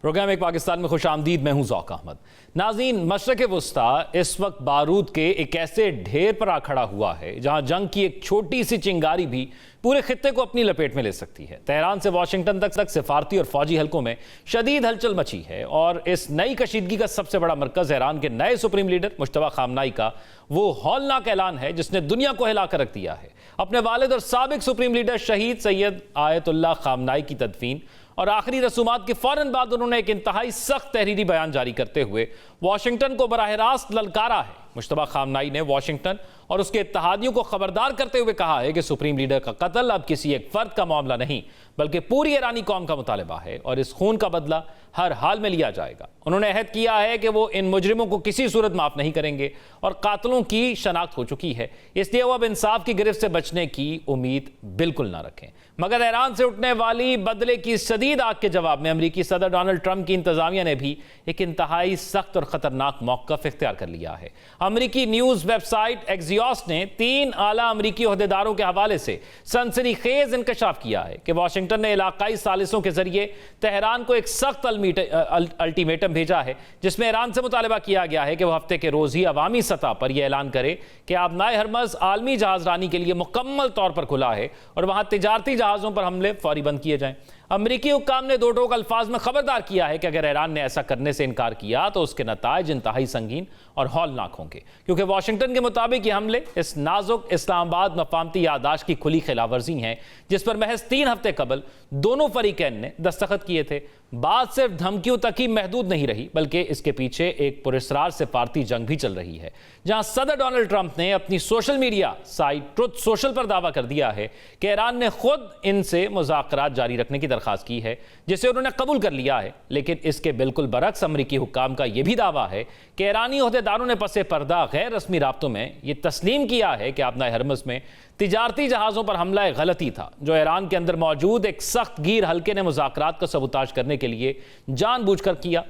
Programme एक पाकिस्तान में खुश आमदीद। मैं हूं ज़ौक अहमद। नाज़रीन, मशरक़ वुस्ता इस वक्त बारूद के एक ऐसे ढेर पर आ खड़ा हुआ है जहां जंग की एक छोटी सी चिंगारी भी पूरे खित्ते को अपनी लपेट में ले सकती है। तेहरान से वाशिंगटन तक सिफारती और फौजी हलकों में शदीद हलचल मची है और इस नई कशीदगी का सबसे बड़ा मरकज़ ईरान के नए सुप्रीम लीडर मुश्तबा खामनाई का वो हौलनाक ऐलान है जिसने दुनिया को हिला कर रख दिया है। अपने वालिद और साबिक सुप्रीम लीडर शहीद सैयद आयतुल्लाह खामनाई की तदफीन और आखिरी रसूमात के फौरन बाद उन्होंने एक इंतहाई सख्त तहरीरी बयान जारी करते हुए वाशिंगटन को बराह रास्त ललकारा है। मुश्तबा खामनाई ने वाशिंगटन और उसके इत्तेहादियों को खबरदार करते हुए कहा है कि सुप्रीम लीडर का कत्ल अब किसी एक फर्द का मामला नहीं बल्कि पूरी ईरानी कौम का मुतालबा है और इस खून का बदला हर हाल में लिया जाएगा। उन्होंने अहद किया है कि वो इन मुजरिमों को किसी सूरत माफ नहीं करेंगे और कातलों की शनाख्त हो चुकी है, इसलिए वो अब इंसाफ की गिरफ्त से बचने की उम्मीद बिल्कुल ना रखें। मगर ईरान से उठने वाली बदले की शदीद आग के जवाब में अमेरिकी सदर डोनाल्ड ट्रंप की इंतजामिया ने भी एक इंतहाई सख्त और खतरनाक मौक़िफ़ इख्तियार कर लिया है। अमेरिकी न्यूज़ वेबसाइट एक्सियोस ने 3 आला अमेरिकी ओहदेदारों के हवाले से सनसनीखेज इंकशाफ किया है कि वाशिंगटन ने इलाकाई सालिसों के जरिए तेहरान को एक सख्त अल्टीमेटम भेजा है जिसमें ईरान से मुतालबा किया गया है कि वह हफ्ते के रोज ही अवामी सतह पर यह ऐलान करे कि आबनाए हरमज आलमी जहाजरानी के लिए मुकम्मल तौर पर खुला है और वहां तिजारती जहाजों पर हमले फौरी बंद किए जाएं। अमरीकी हुक्काम ने दो टोक अल्फाज में खबरदार किया है कि अगर ईरान ने ऐसा करने से इनकार किया तो उसके नताइज इंतहाई संगीन और हौलनाक होंगे, क्योंकि वाशिंगटन के मुताबिक ये हमले इस नाजुक इस्लामाबाद मफाहमती यादाश्त की खुली खिलाफवर्जी हैं जिस पर महज 3 हफ्ते कबल दोनों फरीकैन ने दस्तखत किए थे। बात सिर्फ धमकियों तक ही महदूद नहीं रही बल्कि इसके पीछे एक पुरस्रार सिफारती जंग भी चल रही है, जहां सदर डोनाल्ड ट्रंप ने अपनी social media site truth social पर दावा कर दिया है कि ईरान ने खुद इनसे मुज़ाकरात जारी रखने की दरखास्त की है जिसे उन्होंने कबूल कर लिया है। लेकिन इसके बिल्कुल बरक्स अमरीकी हुक्काम का यह भी दावा है कि ईरानी ओहदेदारों ने पसे पर्दा गैर रस्मी राब्तों में यह तस्लीम किया है कि आबनाए हरमज में तिजारती जहाज़ों पर हमला एक गलती था जो ईरान के अंदर मौजूद एक सख्त गिर हल्के ने मुज़ाकरात का सबूताज करने के लिए जानबूझकर किया।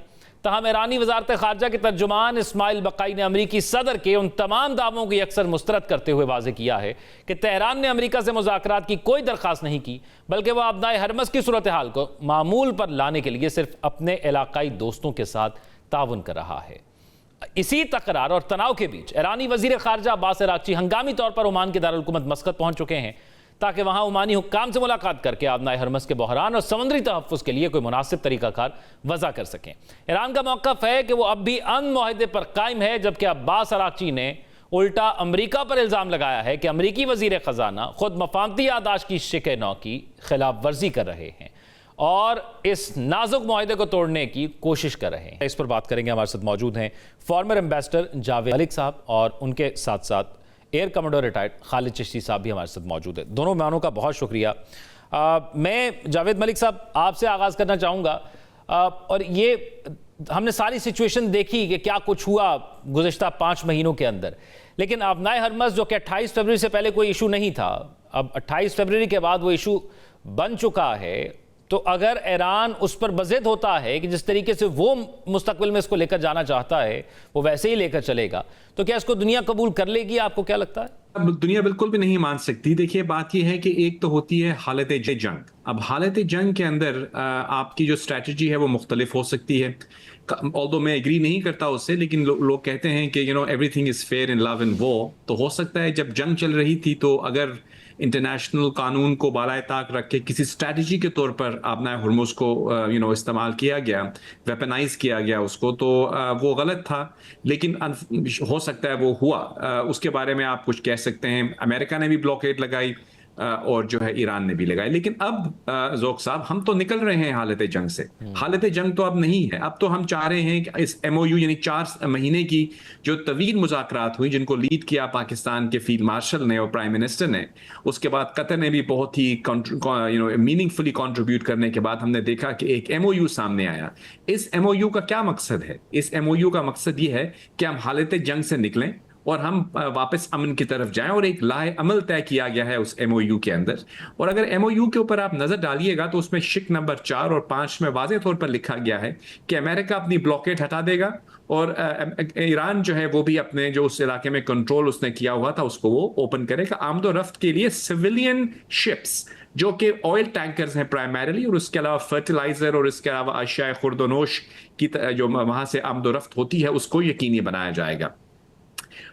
तहम ईरानी वजारत खारजा के तर्जुमान इस्माइल बकाई ने अमरीकी सदर के उन तमाम दावों को अक्सर मुस्तरद करते हुए वाज़ेह किया है कि तेहरान ने अमरीका से मुज़ाकरात की कोई दरख्वास्त नहीं की बल्कि वह आबनाए हरमज की सूरत हाल को मामूल पर लाने के लिए सिर्फ अपने इलाकाई दोस्तों के साथ ताउन कर रहा है। इसी तकरार और तनाव के बीच ईरानी वजीर खारजा अब्बास अरागची हंगामी तौर पर ओमान के दारुल हुकूमत मस्कत पहुंच चुके हैं ताकि वहां ओमानी हुक्काम से मुलाकात करके आबनाए हरमज के बहरान और समुद्री तहफ़्फ़ुज़ के लिए कोई मुनासिब तरीक़ाकार वज़ा कर सकें। ईरान का मौक़िफ़ है कि वो अब भी अमन मुआहदे पर कायम है, जबकि अब्बास अरागची ने उल्टा अमरीका पर इल्ज़ाम लगाया है कि अमरीकी वज़ीर ख़जाना खुद मफाहमती यादाश्त की शिक़े नौ की खिलाफ वर्जी कर रहे हैं और इस नाजुक मुआहदे को तोड़ने की कोशिश कर रहे हैं। इस पर बात करेंगे। हमारे साथ मौजूद हैं फॉर्मर एम्बेसडर जावेद मलिक साहब और उनके साथ साथ air commander retired Khalid Chishti साहब भी हमारे साथ मौजूद है। दोनों मेहमानों का बहुत शुक्रिया। मैं जावेद मलिक साहब आपसे आगाज़ करना चाहूँगा और ये हमने सारी सिचुएशन देखी कि क्या कुछ हुआ गुज़िश्ता 5 महीनों के अंदर, लेकिन आबनाए हरमज जो कि 28 फरवरी से पहले कोई इशू नहीं था, अब 28 फरवरी के बाद वो इशू बन चुका है। तो अगर ईरान उस पर बज़िद होता है कि जिस तरीके से वो मुस्तकबिल में इसको लेकर जाना चाहता है वो वैसे ही लेकर चलेगा, तो क्या इसको दुनिया कबूल कर लेगी? आपको क्या लगता है? अब दुनिया बिल्कुल भी नहीं मान सकती। देखिए, बात यह है कि एक तो होती है हालत जंग। अब हालत जंग के अंदर आपकी जो स्ट्रैटेजी है वो मुख्तलिफ हो सकती है। ऑल्दो मैं एग्री नहीं करता उससे, लेकिन लोग कहते हैं कि everything is fair in love and war. तो हो सकता है जब जंग चल रही थी तो अगर इंटरनेशनल कानून को बालाए ताक रख के किसी स्ट्रैटेजी के तौर पर आबनाए हुर्मुज़ को इस्तेमाल किया गया, वेपनाइज किया गया उसको, तो वो गलत था। लेकिन हो सकता है वो हुआ, उसके बारे में आप कुछ कह सकते हैं। अमेरिका ने भी ब्लॉकेड लगाई और जो है ईरान ने भी लगाई। लेकिन अब ज़ौक साहब, हम तो निकल रहे हैं हालत जंग से। हालत जंग तो अब नहीं है। अब तो हम चाह रहे हैं कि इस MOU यानी 4 महीने की जो तवील मुज़ाकरात हुई जिनको लीड किया पाकिस्तान के फील्ड मार्शल ने और प्राइम मिनिस्टर ने, उसके बाद कतर ने भी बहुत ही मीनिंगफुली कंट्रीब्यूट करने के बाद हमने देखा कि एक MOU सामने आया। इस MOU का क्या मकसद है? इस MOU का मकसद ये है कि हम हालत जंग से निकलें और हम वापस अमन की तरफ जाएं, और एक लाए अमल तय किया गया है उस MOU के अंदर। और अगर MOU के ऊपर आप नजर डालिएगा तो उसमें शिक नंबर 4 और 5 में वाज़ेह तौर पर लिखा गया है कि अमेरिका अपनी ब्लॉकेड हटा देगा और ईरान जो है वो भी अपने जो उस इलाके में कंट्रोल उसने किया हुआ था उसको वो ओपन करेगा आमदो रफ्त के लिए। सिविलियन शिप्स जो कि ऑयल टैंकर्स हैं प्राइमरीली, और उसके अलावा फर्टिलाइजर और इसके अलावा अशिया खुर्दनोश की जो वहां से आमदोरफ्त होती है उसको यकीनी बनाया जाएगा।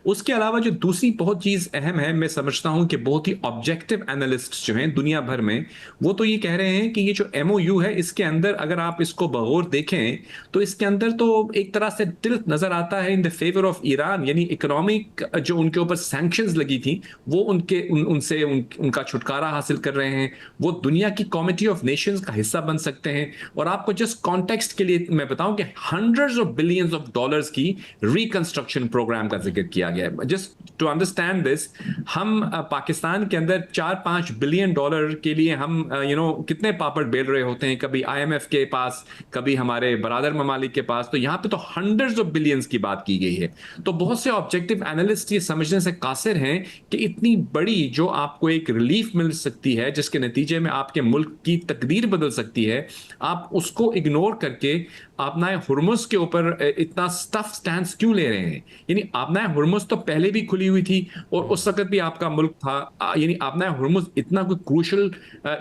उसके अलावा जो दूसरी बहुत चीज अहम है, मैं समझता हूं कि बहुत ही ऑब्जेक्टिव एनालिस्ट जो हैं दुनिया भर में, वो तो ये कह रहे हैं कि ये जो एमओयू है इसके अंदर अगर आप इसको बगौर देखें तो इसके अंदर तो एक तरह से टिल्ट नजर आता है in the favour of Iran, यानी इकोनॉमिक जो उनके ऊपर सैंक्शंस लगी थी वो उनसे उनका छुटकारा हासिल कर रहे हैं, वो दुनिया की कमिटी ऑफ नेशंस का हिस्सा बन सकते हैं। और आपको जस्ट कॉन्टेक्स्ट के लिए मैं बताऊं कि hundreds of billions of dollars की रिकंस्ट्रक्शन प्रोग्राम का जिक्र किया गया है। जस्ट टू अंडरस्टैंड दिस, हम पाकिस्तान के अंदर 4-5 बिलियन डॉलर के लिए हम कितने पापड़ बेल रहे होते हैं, कभी आईएमएफ के पास, कभी हमारे बरादर ममालिक के पास, तो यहां पे तो हंड्रेड्स ऑफ बिलियंस की बात की गई है। तो बहुत से ऑब्जेक्टिव एनालिस्ट ये समझने से कासिर हैं कि इतनी बड़ी जो आपको एक रिलीफ मिल सकती है जिसके नतीजे में आपके मुल्क की तकदीर बदल सकती है, आप उसको इग्नोर करके आपनाए हुर्मुज के ऊपर इतना स्टफ स्टैंड क्यों ले रहे हैं? यानी आपनाए हुर्मुज तो पहले भी खुली हुई थी और उस वक्त भी आपका मुल्क था, यानी आपनाए हुर्मुज इतना कोई क्रूशल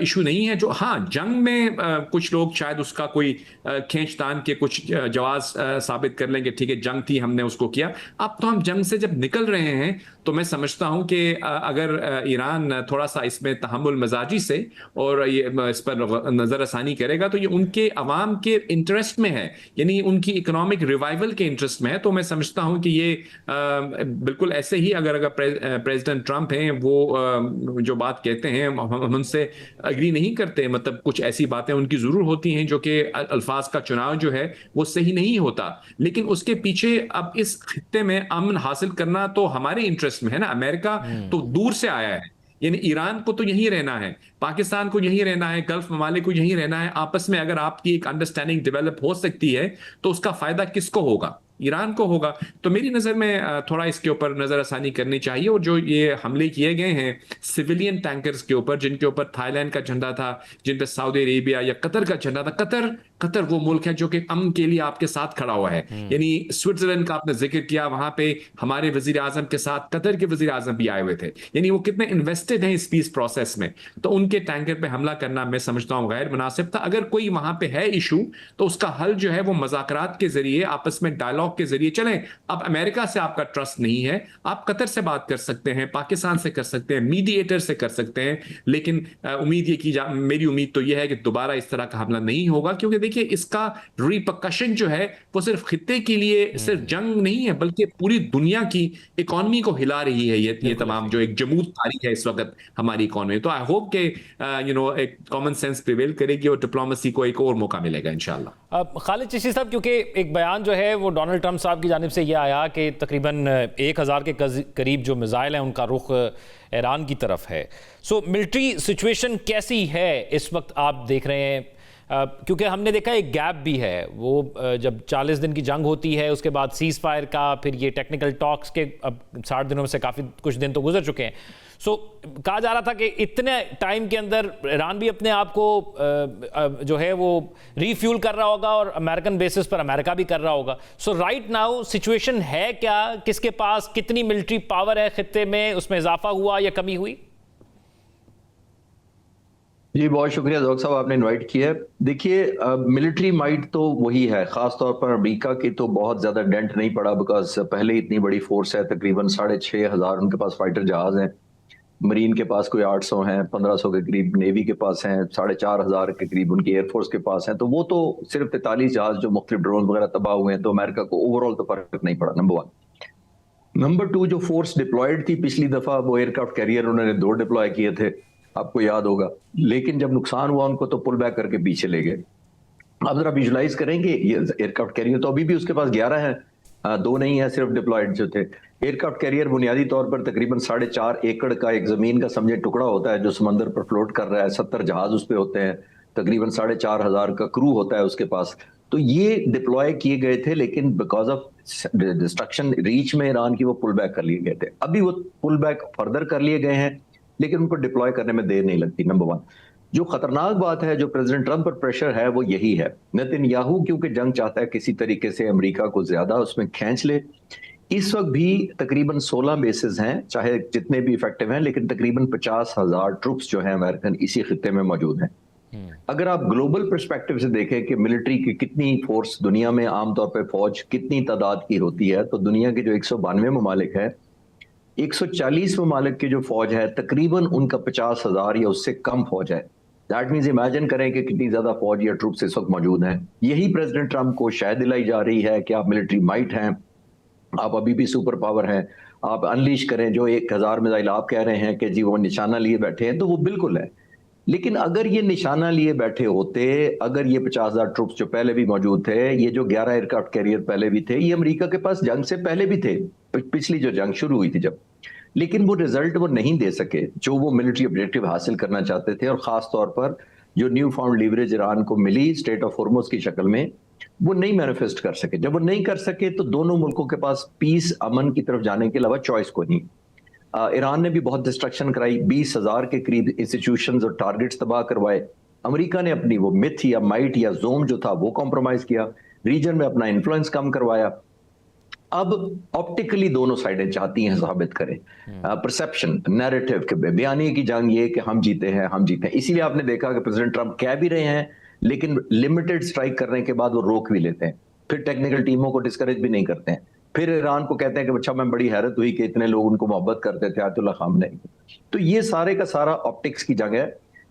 इशू नहीं है। जो हाँ, जंग में कुछ लोग शायद उसका कोई खींचतान के कुछ जवाब साबित कर लेंगे, ठीक है जंग थी हमने उसको किया। अब तो हम जंग से जब निकल रहे हैं तो मैं समझता हूं कि अगर ईरान थोड़ा सा इसमें तहम्मुल मजाजी से और ये इस पर नजरसानी करेगा तो ये उनके अवाम के इंटरेस्ट में है, यानी उनकी इकोनॉमिक रिवाइवल के इंटरेस्ट में है। तो मैं समझता हूं कि ये बिल्कुल ऐसे ही अगर प्रेसिडेंट ट्रंप हैं वो जो बात कहते हैं हम उनसे अग्री नहीं करते, मतलब कुछ ऐसी बातें उनकी जरूर होती हैं जो कि अल्फाज का चुनाव जो है वो सही नहीं होता, लेकिन उसके पीछे अब इस खित्ते में अमन हासिल करना तो हमारे इंटरेस्ट में है ना। अमेरिका तो दूर से आया है, यानी ईरान को तो यहीं रहना है, पाकिस्तान को यहीं रहना है, गल्फ ममालिक को यहीं रहना है। आपस में अगर आपकी एक अंडरस्टैंडिंग डेवलप हो सकती है तो उसका फायदा किसको होगा? ईरान को होगा। तो मेरी नजर में थोड़ा इसके ऊपर नजरसानी करनी चाहिए। और जो ये हमले किए गए हैं सिविलियन टैंकर्स के ऊपर, जिनके ऊपर थाईलैंड का झंडा था, जिन पे सऊदी अरेबिया या कतर का झंडा था, कतर वो मुल्क है जो कि अमन के लिए आपके साथ खड़ा हुआ है। यानी स्विट्जरलैंड का आपने जिक्र किया, वहां पे हमारे वजीर आजम के साथ कतर के वजीर आजम भी आए हुए थे, यानी वो कितने इन्वेस्टेड हैं इस पीस प्रोसेस में। तो उनके टैंकर पे हमला करना मैं समझता हूं गैर मुनासिब था। अगर कोई वहां पे है इशू तो उसका हल जो है वो मुज़ाकरात के जरिए, आपस में डायलॉग के जरिए चलें। अब अमेरिका से आपका ट्रस्ट नहीं है, आप कतर से बात कर सकते हैं, पाकिस्तान से कर सकते हैं, मीडिएटर से कर सकते हैं, लेकिन उम्मीद ये की मेरी उम्मीद तो यह है कि दोबारा इस तरह का हमला नहीं होगा। क्योंकि देखिए इसका रिपरकशन जो है वो सिर्फ खित्ते के लिए सिर्फ जंग नहीं है, बल्कि पूरी दुनिया की इकोनॉमी को हिला रही है ये तमाम जो एक जमूद तारीख है इस वक्त हमारी इकोनॉमी। तो आई होप के एक कॉमन सेंस प्रिवेल करेगी और डिप्लोमेसी को एक और मौका मिलेगा इंशाल्लाह। खालिद चिश्ती साहब, क्योंकि एक बयान जो है वो डोनाल्ड ट्रंप साहब की जानिब से यह आया कि तकरीबन 1000 के करीब जो मिसाइल हैं उनका रुख ईरान की तरफ है। सो मिलिट्री सिचुएशन कैसी है इस वक्त आप देख रहे हैं? क्योंकि हमने देखा एक गैप भी है, वो जब 40 दिन की जंग होती है उसके बाद सीज फायर का, फिर ये टेक्निकल टॉक्स के अब 60 दिनों में से काफ़ी कुछ दिन तो गुजर चुके हैं। सो कहा जा रहा था कि इतने टाइम के अंदर ईरान भी अपने आप को जो है वो रीफ्यूल कर रहा होगा और अमेरिकन बेसिस पर अमेरिका भी कर रहा होगा। सो राइट नाउ सिचुएशन है क्या? किसके पास कितनी मिलिट्री पावर है खित्ते में? उसमें इजाफा हुआ या कमी हुई? जी बहुत शुक्रिया जोक साहब, आपने इनवाइट किया है। देखिए मिलिट्री माइट तो वही है, खास तौर पर अमेरिका की तो बहुत ज्यादा डेंट नहीं पड़ा, बिकॉज पहले इतनी बड़ी फोर्स है, तकरीबन 6500 उनके पास फाइटर जहाज हैं, मरीन के पास कोई 800 हैं, 1500 के करीब नेवी के पास हैं, 4500 के करीब उनकी एयरफोर्स के पास हैं। तो वो तो सिर्फ 43 जहाज जो मुख्तलिफ ड्रोन वगैरह तबाह हुए हैं, तो अमेरिका को ओवरऑल तो फर्क नहीं पड़ा, नंबर 1। नंबर 2, जो फोर्स डिप्लॉयड थी पिछली दफा, वो एयरक्राफ्ट कैरियर उन्होंने 2 डिप्लॉय किए थे, आपको याद होगा, लेकिन जब नुकसान हुआ उनको तो पुल बैक करके पीछे ले गए। अब जरा विजुलाइज करेंगे, ये एयरक्राफ्ट कैरियर तो अभी भी उसके पास 11 है, 2 नहीं है सिर्फ डिप्लॉयड जो थे। एयरक्राफ्ट कैरियर बुनियादी तौर पर तकरीबन 4.5 एकड़ का एक जमीन का समझे टुकड़ा होता है जो समंदर पर फ्लोट कर रहा है, 70 जहाज उस पे होते हैं, तकरीबन 4500 का क्रू होता है उसके पास। तो ये डिप्लॉय किए गए थे, लेकिन बिकॉज ऑफ डिस्ट्रक्शन रीच में ईरान की वो पुल बैक कर लिए गए थे। अभी वो पुल बैक फर्दर कर लिए गए हैं, लेकिन उनको डिप्लॉय करने में देर नहीं लगती, नंबर 1। जो खतरनाक बात है, जो प्रेसिडेंट ट्रंप पर प्रेशर है, वो यही है। नेतन्याहू क्योंकि जंग चाहता है किसी तरीके से अमेरिका को ज्यादा उसमें खींच ले, इस वक्त भी तकरीबन 16 बेसेस हैं, चाहे जितने भी इफेक्टिव हैं, लेकिन तकरीबन 50,000 ट्रुप्स जो हैं अमेरिकन इसी खित्ते में मौजूद हैं। अगर आप ग्लोबल पर्सपेक्टिव से देखें कि मिलिट्री की कितनी फोर्स दुनिया में आमतौर पर फौज कितनी तादाद की होती है, तो दुनिया के जो 192 ममालिक है, 140 ममालिक की जो फौज है तकरीबन उनका 50,000 या उससे कम फौज है। दैट मीन्स इमेजिन करें कि कितनी ज्यादा फौज या ट्रुप्स इस वक्त मौजूद हैं। यही प्रेसिडेंट ट्रंप को शायद दिलाई जा रही है कि आप मिलिट्री माइट हैं, आप अभी भी सुपर पावर हैं, आप अनलीश करें। जो 1,000 मिसाइल आप कह रहे हैं कि जी वो निशाना लिए बैठे हैं, तो वो बिल्कुल है। लेकिन अगर ये निशाना लिए बैठे होते, अगर ये 50,000 ट्रुप्स जो पहले भी मौजूद थे, ये जो 11 एयरक्राफ्ट कैरियर पहले भी थे, ये अमेरिका के पास जंग से पहले भी थे, पिछली जो जंग शुरू हुई थी जब, लेकिन वो रिजल्ट वो नहीं दे सके जो वो मिलिट्री ऑब्जेक्टिव हासिल करना चाहते थे। और खास तौर पर जो न्यू फाउंड लीवरेज ईरान को मिली स्टेट ऑफ हॉर्मुज की शक्ल में, वो नहीं मैनिफेस्ट कर सके। जब वो नहीं कर सके तो दोनों मुल्कों के पास पीस, अमन की तरफ जाने के अलावा चॉइस को नहीं। ईरान ने भी बहुत डिस्ट्रक्शन कराई, 20,000 के करीब इंस्टीट्यूशंस और टारगेट्स तबाह करवाए। अमेरिका ने अपनी वो मिथ या माइट या जोम जो था वो कॉम्प्रोमाइज किया, रीजन में अपना इन्फ्लुएंस कम करवाया। अब ऑप्टिकली दोनों साइडें चाहती हैं साबित करें, परसेप्शन नैरेटिव के बयानी की जंग ये कि हम जीते हैं, हम जीते हैं। इसीलिए आपने देखा कि प्रेसिडेंट ट्रंप कह भी रहे हैं, लेकिन लिमिटेड स्ट्राइक करने के बाद वो रोक भी लेते हैं, फिर टेक्निकल टीमों को डिस्करेज भी नहीं करते हैं, फिर ईरान को कहते हैं कि अच्छा मैं बड़ी हैरत हुई कि इतने लोग उनको मोहब्बत करते थे आयतुल्लाह खामनेई। तो ये सारे का सारा ऑप्टिक्स की जंग है।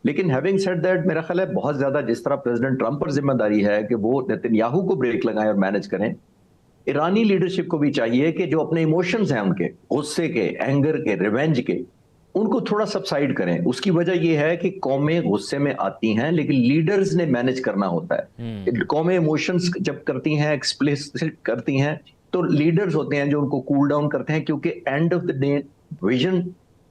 लेकिन हैविंग सेड दैट, मेरा ख्याल है बहुत ज्यादा जिस तरह प्रेसिडेंट ट्रंप पर जिम्मेदारी है कि वो नेतन्याहू को ब्रेक लगाएं और मैनेज करें, ईरानी लीडरशिप को भी चाहिए कि जो अपने इमोशंस हैं उनके, गुस्से के, एंगर के, रिवेंज के, उनको थोड़ा सबसाइड करें। उसकी वजह यह है कि कौमें गुस्से में आती हैं, लेकिन लीडर्स ने मैनेज करना होता है। कौमें इमोशंस जब करती हैं, एक्सप्लिसिट करती हैं, तो लीडर्स होते हैं जो उनको कूल डाउन करते हैं, क्योंकि end of the day vision,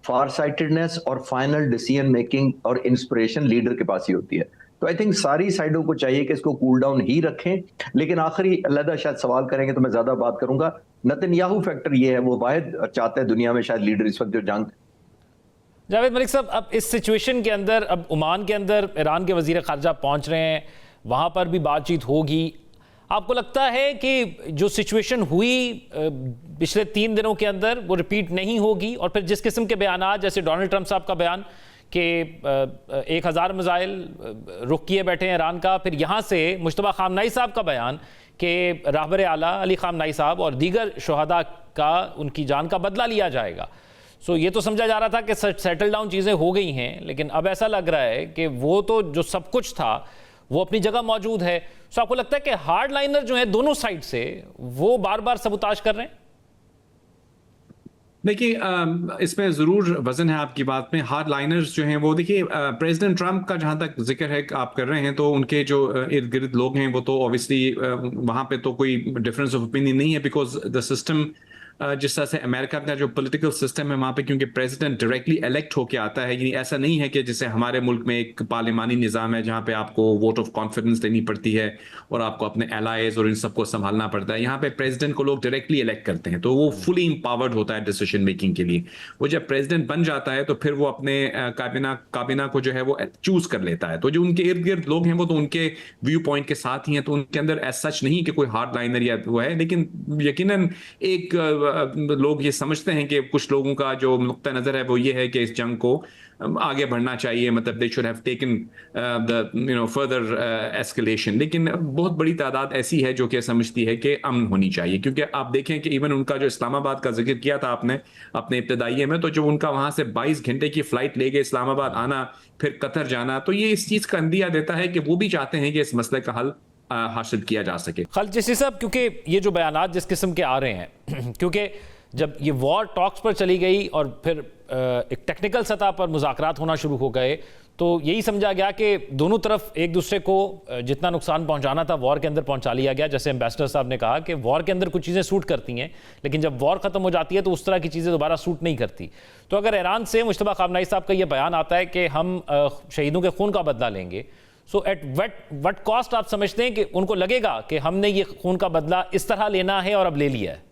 far sightedness और फाइनल डिसीजन मेकिंग और इंस्पिरेशन लीडर के पास ही होती है। तो आई थिंक सारी साइडों को चाहिए कि इसको कूल डाउन ही रखें। लेकिन आखिरी अलहदा शायद सवाल करेंगे तो मैं ज्यादा बात करूंगा। नेतन्याहू फैक्टर ये है, वो वाहिद चाहते हैं दुनिया में शायद लीडर इस वक्त जो जंग। जावेद मलिक साहब, अब इस सिचुएशन के अंदर, अब ओमान के अंदर ईरान के वजीर खारजा पहुंच रहे हैं, वहां पर भी बातचीत होगी। आपको लगता है कि जो सिचुएशन हुई पिछले 3 दिनों के अंदर वो रिपीट नहीं होगी? और फिर जिस किस्म के बयान, जैसे डोनाल्ड ट्रंप साहब का बयान कि 1,000 मिसाइल रुक किए बैठे हैं ईरान का, फिर यहाँ से मुश्तबा खामनाई साहब का बयान कि रहबर आला अली खामनाई साहब और दीगर शहादा का, उनकी जान का बदला लिया जाएगा। सो ये तो समझा जा रहा था कि सेटल डाउन चीज़ें हो गई हैं, लेकिन अब ऐसा लग रहा है कि वो तो जो सब कुछ था वो अपनी जगह मौजूद है। सो आपको लगता है कि हार्ड लाइनर जो है दोनों साइड से वो बार बार सबूताज कर रहे हैं? देखिए, इसमें ज़रूर वजन है आपकी बात में। हार्ड लाइनर्स जो हैं वो, देखिए प्रेसिडेंट ट्रंप का जहाँ तक जिक्र है आप कर रहे हैं, तो उनके जो इर्द गिर्द लोग हैं वो तो ऑब्वियसली वहाँ पे तो कोई डिफरेंस ऑफ ओपिनियन नहीं है, बिकॉज द सिस्टम जिस तरह से अमेरिका का जो पॉलिटिकल सिस्टम है वहाँ पे, क्योंकि प्रेसिडेंट डायरेक्टली इलेक्ट होके आता है, यानी ऐसा नहीं है कि जैसे हमारे मुल्क में एक पार्लिमानी निज़ाम है जहाँ पे आपको वोट ऑफ कॉन्फिडेंस लेनी पड़ती है और आपको अपने एलाइज और इन सबको संभालना पड़ता है। यहाँ पे प्रेसिडेंट को लोग डायरेक्टली इलेक्ट करते हैं, तो वो फुली एम्पावर्ड होता है डिसीजन मेकिंग के लिए। वो जब प्रेसिडेंट बन जाता है तो फिर वो अपने काबिना को जो है वो चूज कर लेता है। तो जो उनके इर्द गिर्द लोग हैं वो तो उनके व्यू पॉइंट के साथ ही हैं, तो उनके अंदर एज सच नहीं कि कोई हार्ड लाइनर या वो है। लेकिन यकीनन एक लोग ये समझते हैं कि कुछ लोगों का जो नुक्ता नजर है वो ये है कि इस जंग को आगे बढ़ना चाहिए, मतलब they should have taken the further escalation. लेकिन बहुत बड़ी तादाद ऐसी है जो कि समझती है कि अमन होनी चाहिए, क्योंकि आप देखें कि इवन उनका जो इस्लामाबाद का जिक्र किया था आपने अपने इब्तदाइये में, तो जो उनका वहां से 22 घंटे की फ्लाइट लेके इस्लामाबाद आना, फिर कतर जाना, तो ये इस चीज का अंदिया देता है कि वो भी चाहते हैं कि इस मसले का हल हासिल किया जा सके। खालिद चिश्ती साहब, क्योंकि ये जो बयानात जिस किस्म के आ रहे हैं क्योंकि जब ये वॉर टॉक्स पर चली गई और फिर एक टेक्निकल सतह पर मुज़ाकरात होना शुरू हो गए, तो यही समझा गया कि दोनों तरफ एक दूसरे को जितना नुकसान पहुंचाना था वॉर के अंदर पहुंचा लिया गया। जैसे एम्बेसडर साहब ने कहा कि वॉर के अंदर कुछ चीज़ें सूट करती हैं, लेकिन जब वॉर ख़त्म हो जाती है तो उस तरह की चीज़ें दोबारा सूट नहीं करती। तो अगर ईरान से मुश्तबा खामनाई साहब का ये बयान आता है कि हम शहीदों के खून का बदला लेंगे, सो एट वट कॉस्ट आप समझते हैं कि उनको लगेगा कि हमने ये खून का बदला इस तरह लेना है और अब ले लिया है?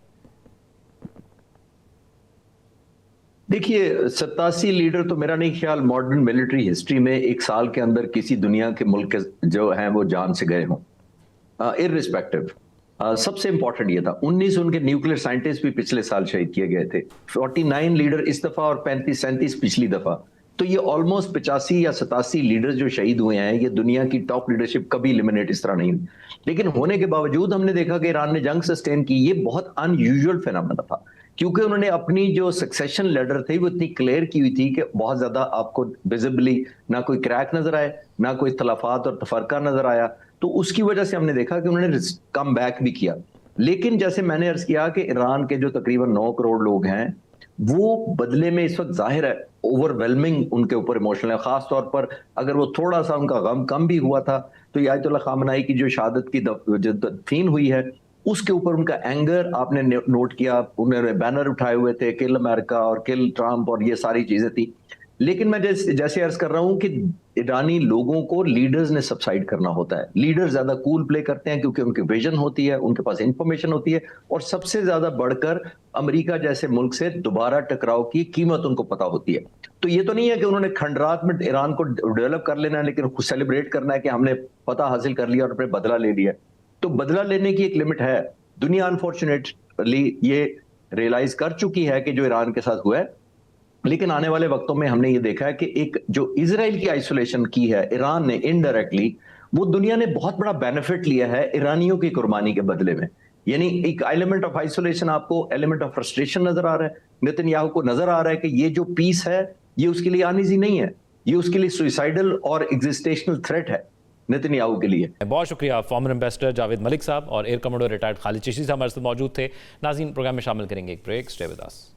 देखिए, 87 लीडर तो मेरा नहीं ख्याल मॉडर्न मिलिट्री हिस्ट्री में एक साल के अंदर किसी दुनिया के मुल्क के जो हैं वो जान से गए हों, इररिस्पेक्टिव। सबसे इंपॉर्टेंट ये था 19 उनके न्यूक्लियर साइंटिस्ट भी पिछले साल शहीद किए गए थे, 49 लीडर इस दफा और 35-37 पिछली दफा। तो ये ऑलमोस्ट 85 या 87 लीडर जो शहीद हुए हैं, ये दुनिया की टॉप लीडरशिप कभी एलिमिनेट इस तरह नहीं हुई। लेकिन होने के बावजूद हमने देखा कि ईरान ने जंग सस्टेन की। ये बहुत अनयूजुअल फिनोमेना था, क्योंकि उन्होंने अपनी जो सक्सेशन लेडर थे वो इतनी क्लियर की हुई थी कि बहुत ज्यादा आपको विजिबली ना कोई क्रैक नजर आए, ना कोई तलाफात और तफरका नजर आया। तो उसकी वजह से हमने देखा कि उन्होंने कम बैक भी किया। लेकिन जैसे मैंने अर्ज किया कि ईरान के जो तकरीबन 9 करोड़ लोग हैं, वो बदले में इस वक्त जाहिर है ओवरवेलमिंग उनके ऊपर इमोशनल है। खास तौर पर अगर वो थोड़ा सा उनका गम कम भी हुआ था, तो ये आयतुल्ला खामनाई की जो शहादत की जो दफीन हुई है, उसके ऊपर उनका एंगर आपने नोट किया। उन्होंने बैनर उठाए हुए थे, किल अमेरिका और किल ट्रंप और ये सारी चीजें थी। लेकिन मैं जैसे अर्ज कर रहा हूं कि ईरानी लोगों को लीडर्स ने सबसाइड करना होता है। लीडर ज्यादा कूल प्ले करते हैं क्योंकि उनकी विजन होती है, उनके पास इंफॉर्मेशन होती है, और सबसे ज्यादा बढ़कर अमेरिका जैसे मुल्क से दोबारा टकराव की कीमत उनको पता होती है। तो ये तो नहीं है कि उन्होंने खंडरात में ईरान को डेवलप कर लेना है, लेकिन सेलिब्रेट करना है कि हमने पता हासिल कर लिया और अपने बदला ले लिया। तो बदला लेने की एक लिमिट है। दुनिया अनफॉर्चुनेटली ये रियलाइज कर चुकी है कि जो ईरान के साथ हुआ है। लेकिन आने वाले वक्तों में हमने ये देखा है कि एक जो इजराइल की आइसोलेशन की है ईरान ने इनडायरेक्टली, वो दुनिया ने बहुत बड़ा बेनिफिट लिया है ईरानियों की कुर्बानी के बदले में। यानी एक एलिमेंट ऑफ आइसोलेशन, आपको एलिमेंट ऑफ फ्रस्ट्रेशन नजर आ रहा है। नेतन्याहू को नजर आ रहा है कि ये जो पीस है ये उसके लिए आनीजी नहीं है, ये उसके लिए सुइसाइडल और एग्जिस्टेशनल थ्रेट है नेतन्याहू के लिए। बहुत शुक्रिया फॉर्मर एम्बेसडर जावेद मलिक साहब और air commando retired Khalid Chishti साहब हमारे साथ मौजूद थे। नाज़रीन, प्रोग्राम में शामिल करेंगे एक break. Stay with us.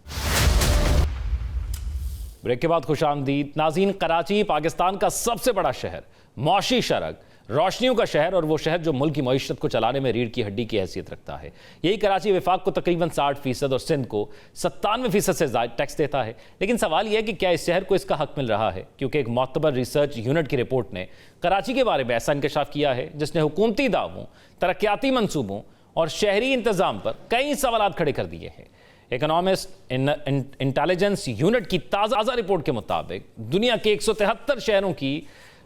Break के बाद खुशामदीद। नाज़रीन, कराची पाकिस्तान का सबसे बड़ा शहर, मौशी शरक, रोशनियों का शहर, और वो शहर जो मुल्क की मईशत को चलाने में रीढ़ की हड्डी की हैसियत रखता है। यही कराची विफाक को तकरीबन 60% और सिंध को 97% से ज़्यादा टैक्स देता है। लेकिन सवाल यह है कि क्या इस शहर को इसका हक मिल रहा है? क्योंकि एक मोतबर रिसर्च यूनिट की रिपोर्ट ने कराची के बारे में ऐसा इंकशाफ किया है जिसने हुकूमती दावों, तरक्याती मंसूबों और शहरी इंतजाम पर कई सवाल खड़े कर दिए हैं। इकोनॉमिस्ट इंटेलिजेंस यूनिट की ताज़ा रिपोर्ट के मुताबिक दुनिया के 173 शहरों की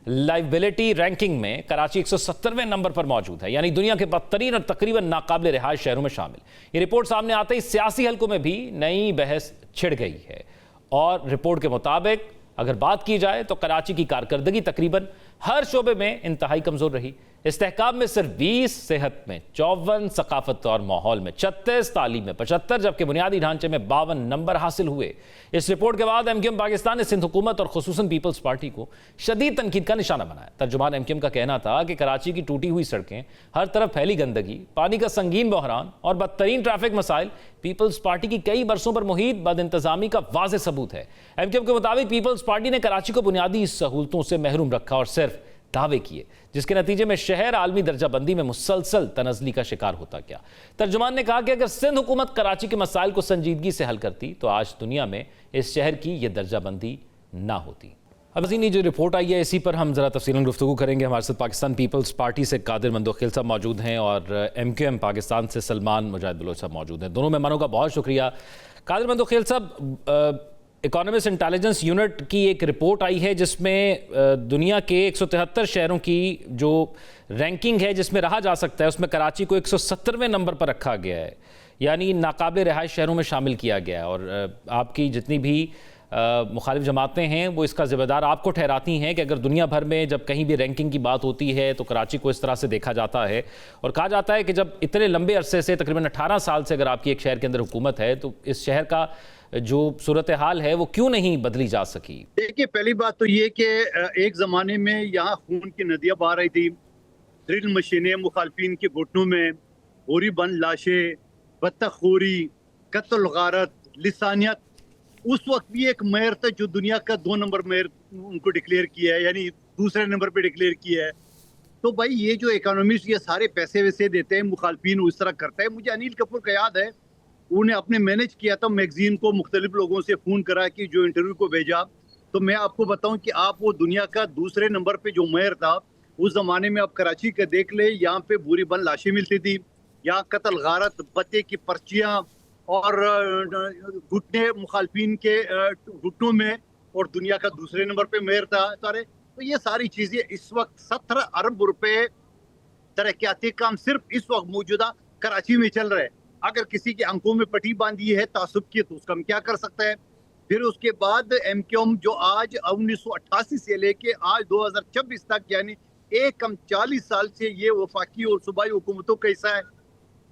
लाइबिलिटी रैंकिंग में कराची 170वें नंबर पर मौजूद है, यानी दुनिया के बदतरीन और तकरीबन नाकाबिल रिहाइश शहरों में शामिल। ये रिपोर्ट सामने आते ही सियासी हलकों में भी नई बहस छिड़ गई है। और रिपोर्ट के मुताबिक अगर बात की जाए तो कराची की कारकर्दगी तकरीबन हर शोबे में इंतहाई कमजोर रही। इस्तेहकाम में सिर्फ 20, सेहत में 54, सकाफत और माहौल में 36, तालीम में 75, जबकि बुनियादी ढांचे में 52 नंबर हासिल हुए। इस रिपोर्ट के बाद एमक्यूएम पाकिस्तान ने सिंध हुकूमत और खुसूसन पीपल्स पार्टी को शदीद तनकीद का निशाना बनाया। तर्जुमान एमक्यूएम का कहना था कि कराची की टूटी हुई सड़कें, हर तरफ फैली गंदगी, पानी का संगीन बहरान और बदतरीन ट्रैफिक मसाइल पीपल्स पार्टी की कई बरसों पर मुहित बदइंतजामी का वाज़ेह सबूत है। एमक्यूएम के मुताबिक पीपल्स पार्टी ने कराची को बुनियादी सहूलतों से महरूम रखा और सिर्फ दावे किए, जिसके नतीजे में शहर आलमी दर्जाबंदी में मुसलसल तनज़ली का शिकार होता गया। तर्जुमान ने कहा कि अगर सिंध हुकूमत कराची के मसाइल को संजीदगी से हल करती तो आज दुनिया में इस शहर की यह दर्जाबंदी ना होती। अब इसी जो रिपोर्ट आई है इसी पर हम ज़रा तफसीलन गुफ्तगू करेंगे। हमारे साथ पाकिस्तान पीपल्स पार्टी से कादिर मंदोखिल साहब मौजूद हैं और एमक्यूएम पाकिस्तान से सलमान मुजाहिद बलोच साहब मौजूद हैं। दोनों मेहमानों का बहुत शुक्रिया। कादिर मंदोखिल साहब, इकोनॉमिस्ट इंटेलिजेंस यूनिट की एक रिपोर्ट आई है जिसमें दुनिया के 173 शहरों की जो रैंकिंग है जिसमें रहा जा सकता है, उसमें कराची को 170वें नंबर पर रखा गया है, यानी नाकाबिल रिहाइश शहरों में शामिल किया गया है। और आपकी जितनी भी मुखालिफ जमातें हैं वो इसका ज़िम्मेदार आपको ठहराती हैं कि अगर दुनिया भर में जब कहीं भी रैंकिंग की बात होती है तो कराची को इस तरह से देखा जाता है। और कहा जाता है कि जब इतने लंबे अरसे से, तकरीबन 18 साल से अगर आपकी एक शहर के अंदर हुकूमत है तो इस शहर का जो सूरत हाल है वो क्यों नहीं बदली जा सकी? देखिए, पहली बात तो ये कि एक ज़माने में यहाँ खून की नदियाँ बह रही थी, ड्रिल मशीनें मुखालफिन के घुटनों में, गोरी बंद लाशें, बत्तखोरी, कत्ल गारत, लिसानियत। उस वक्त भी एक मेयर था जो दुनिया का 2 नंबर मेयर उनको डिक्लेयर किया है, यानी दूसरे नंबर पे डिक्लेयर किया है। तो भाई ये जो इकोनॉमिस्ट ये सारे पैसे वैसे देते हैं, मुखालफिन उस तरह करता है। मुझे अनिल कपूर का याद है, उन्हें अपने मैनेज किया था मैगजीन को, मुख्तलिफ लोगों से फ़ोन करा कि जो इंटरव्यू को भेजा। तो मैं आपको बताऊं कि आप वो दुनिया का दूसरे नंबर पे जो मेयर था उस ज़माने में, आप कराची का देख ले, यहाँ पे बुरी बंद लाशें मिलती थी, यहाँ कत्ल गारत, बत्ते की पर्चियाँ और घुटने मुखालफिन के घुटनों में, और दुनिया का दूसरे नंबर पे मेयर था सारे। तो ये सारी चीज़ें इस वक्त 17 अरब रुपए तरक्याती काम सिर्फ इस वक्त मौजूदा कराची में चल रहा है। अगर किसी के आंखों में पट्टी बांधी है तासुब की तो उसका हम क्या कर सकते हैं। फिर उसके बाद एमक्यूएम जो आज 1988 से लेके आज 2026 तक यानी एक कम 40 साल से ये वफाकी और सूबाई हुकूमतों का हिस्सा है।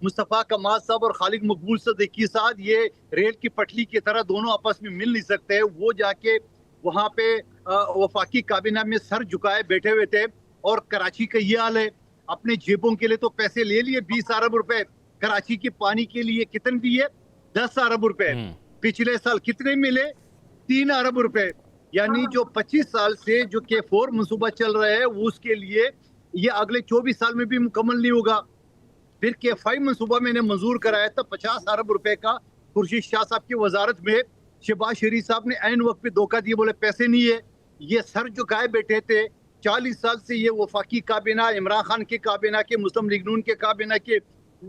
मुस्तफ़ा कमाल साहब और खालिद मकबूल सिद्दीकी साहब ये रेल की पटरी की तरह दोनों आपस में मिल नहीं सकते। वो जाके वहाँ पे वफाकी काबीना में सर झुकाए बैठे हुए थे और कराची का ये हाल है। अपने जेबों के लिए तो पैसे ले लिए 20 अरब रुपए, कराची के पानी के लिए कितने दिए 10 अरब रुपए। पिछले साल कितने मिले 3 अरब रुपए। यानी जो 25 साल से जो K4 मंसूबा चल रहा है वो उसके लिए ये अगले 24 साल में भी मुकम्मल नहीं होगा। फिर K5 मंसूबा मैंने मंजूर कराया था 50 अरब रुपए का, खुर्शीद शाह साहब की वजारत में। शहबाज शरीफ साहब ने ऐन वक्त पे धोखा दिए, बोले पैसे नहीं है। ये सर झुकाए बैठे थे 40 साल से। ये वफाकी काबीना, इमरान खान के काबीना के, मुस्लिम लीग नून के काबीना के,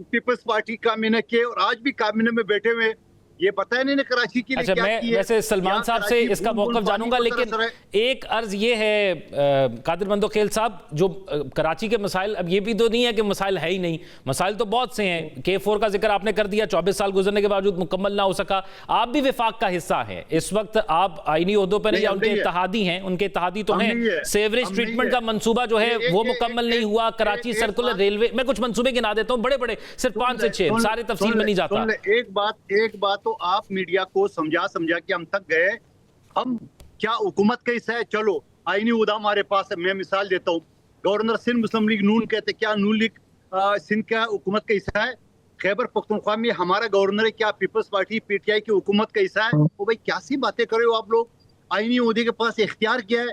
पीपल्स पार्टी काबीना के और आज भी काबीना में बैठे हुए। ये पता है नहीं कराची के लिए अच्छा, क्या मैं किया। वैसे सलमान साहब से इसका मौक़िफ़ जानूंगा, लेकिन एक अर्ज ये है कादिर मंदोखेल साहब, जो कराची के मसाइल, अब ये भी तो नहीं है कि मसाइल है ही नहीं, मसाइल तो बहुत से हैं। K4 का जिक्र आपने कर दिया, 24 साल गुजरने के बावजूद मुकम्मल ना हो सका। आप भी विफाक का हिस्सा हैं इस वक्त, आप आईनी ओहदों पर नहीं या उनके इत्तेहादी हैं, उनके इत्तेहादी तो हैं। सेवरेज ट्रीटमेंट का मंसूबा जो है वो मुकम्मल नहीं हुआ। कराची सर्कुलर रेलवे, मैं कुछ मंसूबे गिना देता हूँ, बड़े बड़े, सिर्फ 5 से 6, सारे तफसील में नहीं जाता। एक बात तो आप मीडिया को समझा के हम थक गए। हम क्या हुकूमत का हिस्सा है? चलो आईनी उहदा हमारे पास है। मैं मिसाल देता हूँ, गवर्नर सिंध मुस्लिम लीग नून कहते, क्या नून लीग सिंध का हुकूमत का हिस्सा है? खैबर पख्तूनख्वा में हमारा गवर्नर है, क्या पीपल्स पार्टी PTI की हुकूमत का हिस्सा है? तो भाई क्या सी बातें कर रहे हो आप लोग। आईनी उहदे के पास इख्तियार क्या है?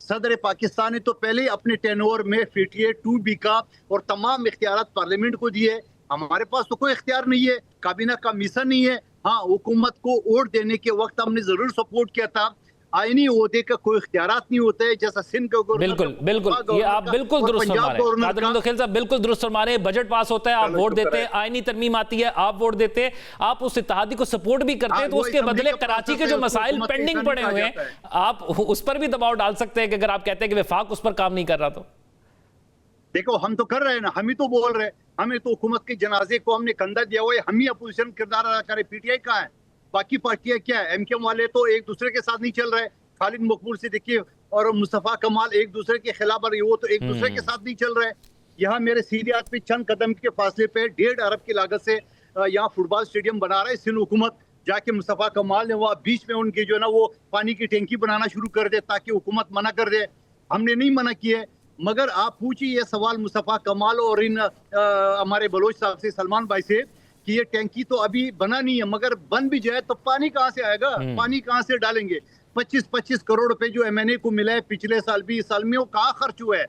सदर पाकिस्तान ने तो पहले ही अपने टेनओवर में PTA 2B का और तमाम इख्तियारात पार्लियामेंट को दिए। हमारे पास तो कोई इख्तियार नहीं है, काबीना का मिशन नहीं है। हाँ, हुकूमत को वोट देने के वक्त हमने जरूर सपोर्ट किया था। आईनी ओहदे का कोई इख्तियारात नहीं होते है, जैसा सिंध का बिल्कुल बिल्कुल, ये आप बिल्कुल दुरुस्त फरमा रहे हैं कादिर मंदोखेल साहब, बिल्कुल दुरुस्त फरमा रहे हैं। बजट पास होता है, आप वोट देते हैं, आईनी तरमीम आती है, आप वोट देते हैं, आप उस इत्तेहादी को सपोर्ट भी करते हैं, तो उसके बदले कराची के जो मसाइल पेंडिंग पड़े हुए हैं आप उस पर भी दबाव डाल सकते हैं कि अगर आप कहते हैं कि वफाक उस पर काम नहीं कर रहा तो। देखो हम तो कर रहे हैं ना, हम ही तो बोल रहे हैं। हमें तो हुकूमत के जनाजे को हमने कंधा दिया हुआ है, हम ही अपोजिशन किरदार अदा करें। PTI कहाँ है? बाकी पार्टियां क्या है? MKM वाले तो एक दूसरे के साथ नहीं चल रहे। खालिद मकबूल सिद्दीकी और मुस्तफ़ा कमाल एक दूसरे के खिलाफ, वो तो एक दूसरे के साथ नहीं चल रहे। यहाँ मेरे सीधे हाथ पे चंद कदम के फासले पे 1.5 अरब की लागत से यहाँ फुटबॉल स्टेडियम बना रहा है सिंध हुकूमत। जाके मुस्तफ़ा कमाल ने वहाँ बीच में उनकी जो है ना वो पानी की टैंकी बनाना शुरू कर दे ताकि हुकूमत मना कर दे। हमने नहीं मना किए। मगर आप पूछिए ये सवाल मुस्तफ़ा कमाल और इन हमारे बलोच साहब से, सलमान भाई से, कि ये टैंकी तो अभी बना नहीं है, मगर बन भी जाए तो पानी कहाँ से आएगा? पानी कहाँ से डालेंगे? 25-25 करोड़ रुपए जो MNA को मिला है पिछले साल 20 साल में, वो कहाँ खर्च हुआ है?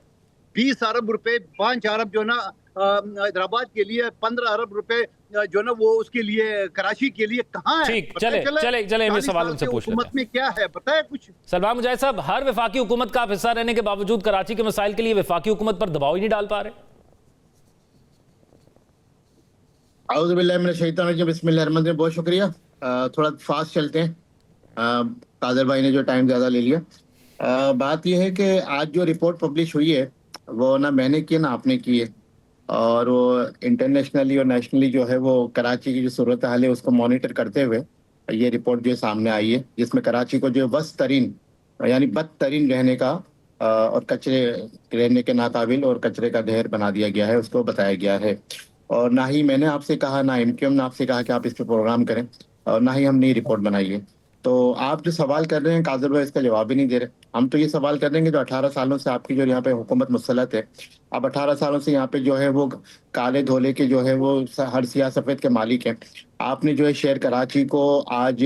20 अरब रुपए, 5 अरब जो ना हैदराबाद के लिए, 15 अरब रुपए जो ना वो उसके लिए कराची के लिए कहाँ है? ठीक, चले मैं सवाल उनसे पूछ लेते हैं। हुकूमत में क्या है पता है कुछ? सलमान मुजाहिद साहब, हर वफाकी हुकूमत का आप हिस्सा रहने के बावजूद कराची के मसाइल के लिए वफाकी हुकूमत पर दबाव ही नहीं डाल पा रहे। आऊज़ु बिल्लाहि मिनश शैतानिर रजीम, बिस्मिल्लाहिर रहमानिर रहीम। बहुत शुक्रिया। थोड़ा फास्ट चलते हैं, कादर भाई ने जो टाइम ज़्यादा ले लिया। बात यह है कि आज जो रिपोर्ट पब्लिश हुई है वो ना मैंने की ना आपने की है, और वो इंटरनेशनली और नेशनली जो है वो कराची की जो सूरत हाल है उसको मॉनिटर करते हुए ये रिपोर्ट जो सामने आई है, जिसमें कराची को जो वर्स्ट तरीन यानी बदतरीन रहने का और कचरे रहने के नाकाबिल और कचरे का ढेर बना दिया गया है, उसको बताया गया है। और ना ही मैंने आपसे कहा, ना MKM ने आपसे कहा कि आप इस पर प्रोग्राम करें, और ना ही हमने ये रिपोर्ट बनाई है। तो आप जो सवाल कर रहे हैं कादिर भाई, इसका जवाब ही नहीं दे रहे। हम तो ये सवाल कर रहे हैं कि जो 18 सालों से आपकी जो यहाँ पे हुकूमत मुसलत है, आप 18 सालों से यहाँ पे जो है वो काले धोले के जो है वो हर सियाह सफ़ेद के मालिक हैं। आपने जो है शहर कराची को आज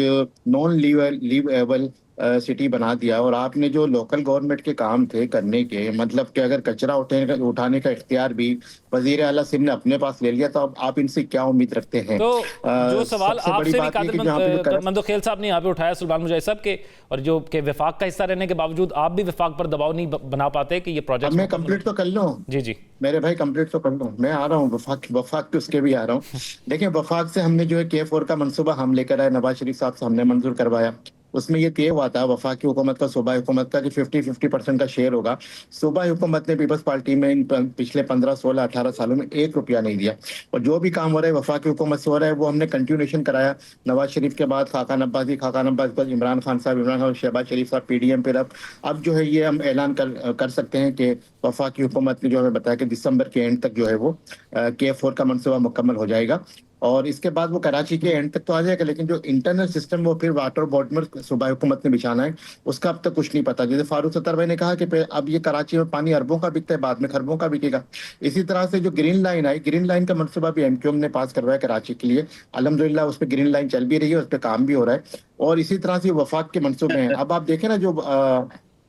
नॉन लीवेबल सिटी बना दिया, और आपने जो लोकल गवर्नमेंट के काम थे करने के, मतलब कि अगर कचरा उठाने का इख्तियार भी वजीर आला सिंध ने अपने पास ले लिया, तो अब आप इनसे क्या उम्मीद रखते हैं? तो जो सवाल आपसे भी कादिर मंदोखेल साहब ने यहाँ पे उठाया, सलमान मुजाहिद साहब के, और जो के वफाक का हिस्सा रहने के बावजूद आप भी वफाक पर दबाव नहीं बना पाते कि ये प्रोजेक्ट मैं कंप्लीट तो कर लूँ। जी मेरे भाई कंप्लीट तो कर लूँ, मैं आ रहा हूँ वफाक के उसके भी आ रहा हूँ। देखिए, वफाक से हमने जो है K4 का मंसूबा हम लेकर आए, नवाज शरीफ साहब से हमने मंजूर करवाया। उसमें ये तय हुआ था वफाकी हुकूमत का, सूबाई हुकूमत का, कि 50-50% का शेयर होगा। सूबाई हुकूमत ने पीपल्स पार्टी में इन पिछले 15, 16, 18 सालों में 1 रुपया नहीं दिया। और जो भी काम हो रहा है वफाकी हुकूमत से हो रहा है वो हमने कंटिन्यूएशन कराया। नवाज शरीफ के बाद खाकान अब्बासी, खाकान अब्बास के बाद इमरान खान साहब, इमरान खान, शहबाज शरीफ साहब PDM पे। अब जो है ये हम ऐलान कर सकते हैं कि वफाकी हुकूमत ने जो हमें बताया कि दिसंबर के एंड तक जो है वो K4 का मनसूबा मुकम्मल हो जाएगा और इसके बाद वो कराची के एंड तक तो आ जाएगा, लेकिन जो इंटरनल सिस्टम वो फिर वाटर बोर्ड में सूबाई हुकूमत ने बिछाना है, उसका अब तक कुछ नहीं पता। जैसे फारूक सत्तार भाई ने कहा कि अब ये कराची में पानी अरबों का बिकता है, बाद में खरबों का बिकेगा। इसी तरह से जो ग्रीन लाइन आई, ग्रीन लाइन का मनसूबा भी MQM ने पास करवाया कराची के लिए। अल्हम्दुलिल्लाह उस पर ग्रीन लाइन चल भी रही है, उस पर काम भी हो रहा है। और इसी तरह से वफाक के मनसूबे हैं। अब आप देखें ना, जो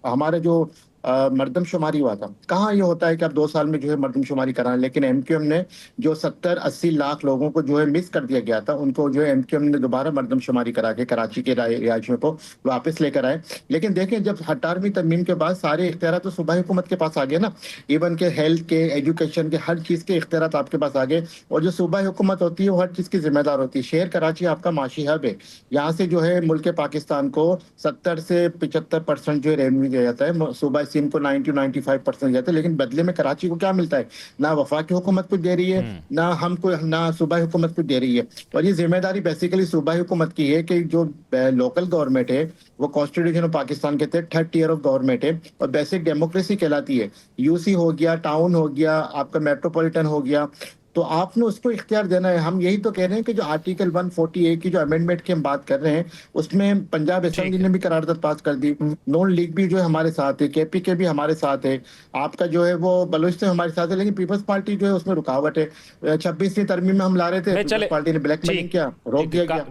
हमारे जो मरदमशुमारी हुआ था, कहाँ ये होता है कि आप 2 साल में जो है मरदमशुमारी कराएं, लेकिन MQM ने जो 70-80 लाख लोगों को जो है मिस कर दिया गया था, उनको जो है MQM ने दोबारा मरदमशुमारी करा के कराची के रिहायशियों को वापस लेकर आए। लेकिन देखें, जब 18वीं तरमीम के बाद सारे इख्तियार तो सूबाई हुकूमत के पास आ गए ना, इवन के हेल्थ के, एजुकेशन के, हर चीज़ के इख्तियार आपके पास आ गए। और जो सूबाई हुकूमत होती है वो हर चीज़ की जिम्मेदार होती है। शहर कराची आपका माशी हब है, यहाँ से जो है मुल्क पाकिस्तान को 70 से 75% जो है रेवेन्यू दिया जाता है, सूबाई सिंध को 90-95% जाता है। लेकिन बदले में कराची को क्या मिलता है? ना वफाकी हुकूमत कुछ दे रही है, ना हमको, ना सूबाई हुकूमत कुछ दे रही है। और ये जिम्मेदारी बेसिकली सूबाई हुकूमत की है कि जो लोकल गवर्नमेंट है वो कॉन्स्टिट्यूशन ऑफ पाकिस्तान के तहत 3rd टियर ऑफ गवर्नमेंट है और बेसिक डेमोक्रेसी कहलाती है। UC हो गया, टाउन हो गया, आपका मेट्रोपॉलिटन हो गया, तो आपने उसको इख्तियार देना है। हम यही तो कह रहे हैं कि जो आर्टिकल 148 की जो अमेंडमेंट की हम बात कर रहे हैं, उसमें पंजाब असेंबली ने भी करारदाद पास कर दी, नॉन लीग भी जो है हमारे साथ है, KPK भी हमारे साथ है, आपका जो है वो बलूचिस्तान हमारे साथ है, लेकिन पीपल्स पार्टी जो है उसमें रुकावट है। 26वीं तरमीम में हम ला रहे थे, पीपल्स पार्टी ने ब्लैकमेलिंग किया, रोक दिया गया।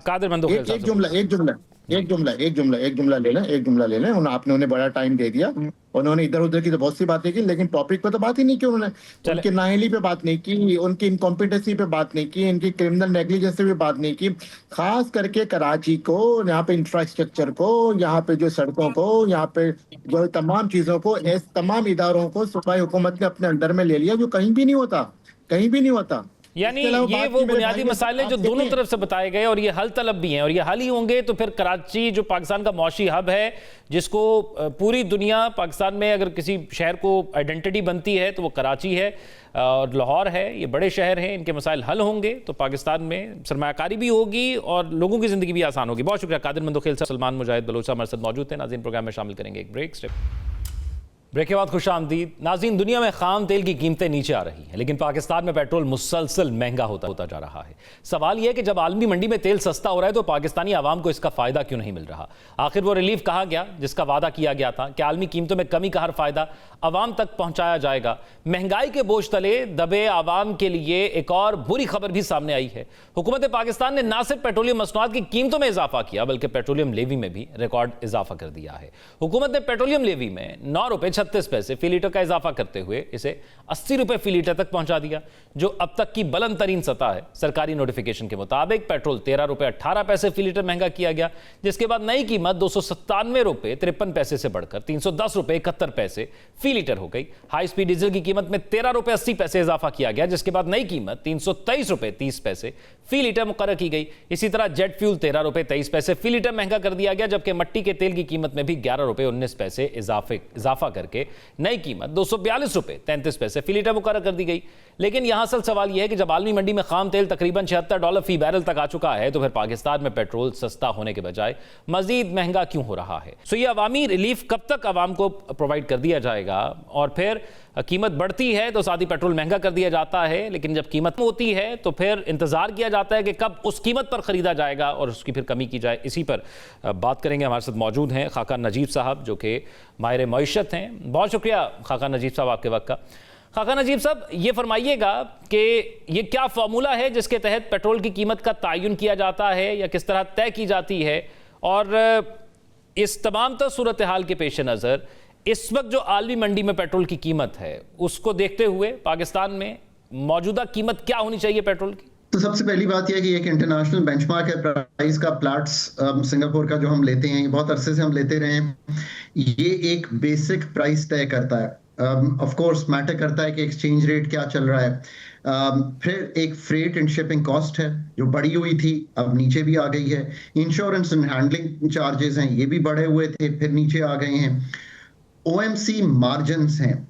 एक जुमला ले लें। आपने उन्हें बड़ा टाइम दे दिया, उन्होंने इधर उधर की तो बहुत सी बातें की, लेकिन टॉपिक पे तो बात ही नहीं की उन्होंने। उनकी नाअहली पे बात नहीं की, उनकी इनकॉम्पिटेंसी पे बात नहीं की, इनकी क्रिमिनल नेग्लिजेंस पे भी बात नहीं की। खास करके कराची को, यहाँ पे इंफ्रास्ट्रक्चर को, यहाँ पे जो सड़कों को, यहाँ पे जो तमाम चीजों को, तमाम इदारों को सूबाई हुकूमत ने अपने अंडर में ले लिया, जो कहीं भी नहीं होता। यानी ये वो बुनियादी मसाइल हैं जो दोनों तरफ से बताए गए और ये हल तलब भी हैं और ये हल ही होंगे तो फिर कराची जो पाकिस्तान का मौशी हब है, जिसको पूरी दुनिया, पाकिस्तान में अगर किसी शहर को आइडेंटिटी बनती है तो वो कराची है और लाहौर है, ये बड़े शहर हैं, इनके मसाइल हल होंगे तो पाकिस्तान में सरमायाकारी भी होगी और लोगों की ज़िंदगी भी आसान होगी। बहुत शुक्रिया कादिर मंदोखेल साहब। सलमान मुजाहिद बलोच हमारे साथ मौजूद थे। नाज़रीन, प्रोग्राम में शामिल करेंगे एक ब्रेक के बाद खुशामदीद। नाज़रीन, दुनिया में खाम तेल की कीमतें नीचे आ रही हैं, लेकिन पाकिस्तान में पेट्रोल मुसलसल महंगा होता जा रहा है। सवाल यह है कि जब आलमी मंडी में तेल सस्ता हो रहा है तो पाकिस्तानी आवाम को इसका फ़ायदा क्यों नहीं मिल रहा? आखिर वो रिलीफ कहा गया जिसका वादा किया गया था कि आलमी कीमतों में कमी का हर फ़ायदा आवाम तक पहुँचाया जाएगा। महंगाई के बोझ तले दबे आवाम के लिए एक और बुरी खबर भी सामने आई है। हुकूमत पाकिस्तान ने न सिर्फ पेट्रोलियम मसनूआत की कीमतों में इजाफा किया बल्कि पेट्रोलियम लेवी में भी रिकॉर्ड इजाफा कर दिया है। हुकूमत ने पेट्रोलियम लेवी में 9 रुपये 36 पैसे फी लीटर का इजाफा करते हुए इसे 80 रुपए फी लीटर तक पहुंचा दिया, जो अब तक की बुलंद तरीन सतह है। सरकारी नोटिफिकेशन के मुताबिक पेट्रोल 13 रुपए 18 पैसे फी लीटर महंगा किया गया, जिसके बाद नई कीमत 297 रुपए 53 पैसे से बढ़कर 310 रुपए 71 पैसे फी लीटर हो गई। हाई स्पीड डीजल की कीमत में 13 रुपए 80 पैसे इजाफा किया गया, जिसके बाद नई कीमत 323 रुपए 30 पैसे फी लीटर मुकर्रर की गई। इसी तरह जेट फ्यूल 13 रुपए 23 पैसे फी लीटर महंगा कर दिया गया, जबकि मट्टी के तेल की कीमत में भी 11 रुपए 19 पैसे इजाफा करके नई कीमत 242 रुपए 33 पैसे फी लीटर मुकर्रर कर दी गई। लेकिन यहां असल सवाल यह है कि जब आलमी मंडी में खाम तेल तकरीबन $76 फी बैरल तक आ चुका है तो फिर पाकिस्तान में पेट्रोल सस्ता होने के बजाय मजीद महंगा क्यों हो रहा है? सो ये अवामी रिलीफ कब तक आवाम को प्रोवाइड कर दिया जाएगा? और फिर कीमत बढ़ती है तो साथ ही पेट्रोल महंगा कर दिया जाता है, लेकिन जब कीमत होती है तो फिर इंतजार किया जाता है कि कब उस कीमत पर खरीदा जाएगा और उसकी फिर कमी की जाए। इसी पर बात करेंगे। हमारे साथ मौजूद हैं खाकान नजीब साहब, जो कि माहिर मईशत हैं। बहुत शुक्रिया खाकान नजीब साहब आपके वक्त का। खाकान नजीब साहब, ये फरमाइएगा कि ये क्या फार्मूला है जिसके तहत पेट्रोल की कीमत का तयन किया जाता है या किस तरह तय की जाती है, और इस तमाम सूरत हाल के पेश नज़र इस वक्त जो आलमी मंडी में पेट्रोल की कीमत है उसको देखते हुए पाकिस्तान में मौजूदा कीमत क्या होनी चाहिए पेट्रोल की? तो सबसे पहली बात यह है कि एक इंटरनेशनल बेंचमार्क है प्राइस का, प्लाट्स सिंगापुर का जो हम लेते हैं, बहुत अरसे से हम लेते रहे हैं, ये एक बेसिक प्राइस तय करता है। ऑफ कोर्स मैटर करता है कि एक्सचेंज रेट क्या चल रहा है। फिर एक फ्रेट एंड शिपिंग कॉस्ट है जो बढ़ी हुई थी, अब नीचे भी आ गई है। इंश्योरेंस एंड हैंडलिंग चार्जेस हैं, ये भी बढ़े हुए थे, फिर नीचे आ गए हैं। ओएमसी मार्जिन्स हैं,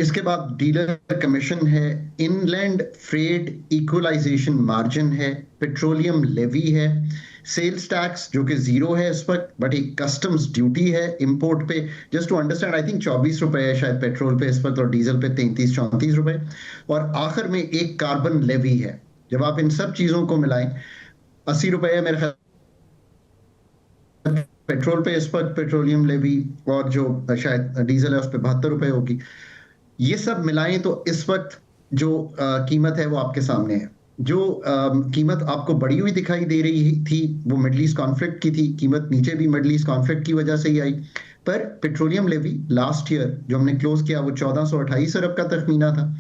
इसके बाद डीलर कमीशन है, इनलैंड फ्रेट इक्वलाइजेशन मार्जिन है, पेट्रोलियम लेवी है, सेल्स टैक्स जो कि जीरो है इस वक्त, बट एक कस्टम्स ड्यूटी है इंपोर्ट पे। Just to understand, I think 24 रुपए है शायद पेट्रोल पे इस वक्त, और डीजल पे 33-34 रुपए। और आखिर में एक कार्बन लेवी है। जब आप इन सब चीजों को मिलाएं, 80 रुपए है मेरे ख्याल पेट्रोल पे इस वक्त, पेट्रोलियम लेवी, और जो शायद डीजल है उस पर 72 रुपए होगी। ये सब मिलाएं तो इस वक्त जो कीमत है वो आपके सामने है। जो कीमत आपको बढ़ी हुई दिखाई दे रही थी वो मिडल ईस्ट कॉन्फ्लिक्ट की थी, कीमत नीचे भी मिडल ईस्ट कॉन्फ्लिक्ट की वजह से ही आई। पर पेट्रोलियम लेवी लास्ट ईयर जो हमने क्लोज किया वो 1428 अरब का तखमीना था।